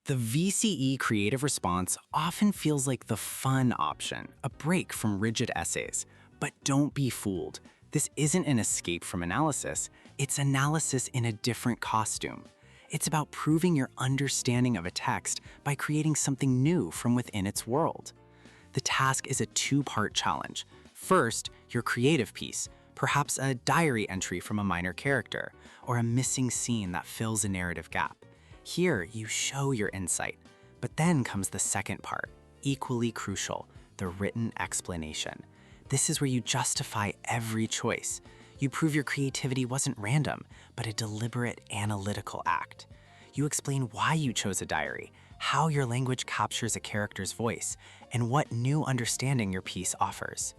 The VCE creative response often feels like the fun option, a break from rigid essays. But don't be fooled. This isn't an escape from analysis, it's analysis in a different costume. It's about proving your understanding of a text by creating something new from within its world. The task is a two-part challenge. First, your creative piece, perhaps a diary entry from a minor character, or a missing scene that fills a narrative gap. Here, you show your insight. But then comes the second part, equally crucial, the written explanation. This is where you justify every choice. You prove your creativity wasn't random, but a deliberate analytical act. You explain why you chose a diary, how your language captures a character's voice, and what new understanding your piece offers.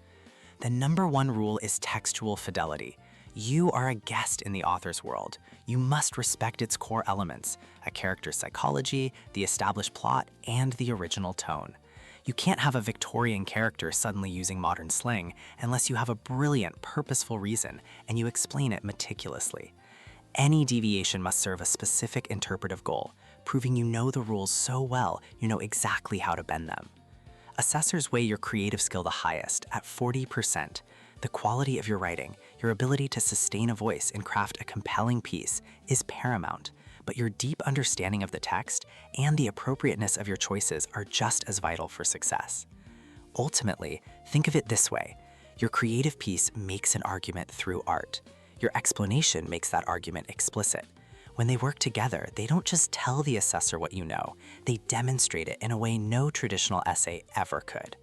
The number one rule is textual fidelity. You are a guest in the author's world. You must respect its core elements, a character's psychology, the established plot, and the original tone. You can't have a Victorian character suddenly using modern slang unless you have a brilliant, purposeful reason and you explain it meticulously. Any deviation must serve a specific interpretive goal, proving you know the rules so well you know exactly how to bend them. Assessors weigh your creative skill the highest, at 40%. The quality of your writing, your ability to sustain a voice and craft a compelling piece is paramount, but your deep understanding of the text and the appropriateness of your choices are just as vital for success. Ultimately, think of it this way. Your creative piece makes an argument through art. Your explanation makes that argument explicit. When they work together, they don't just tell the assessor what you know, they demonstrate it in a way no traditional essay ever could.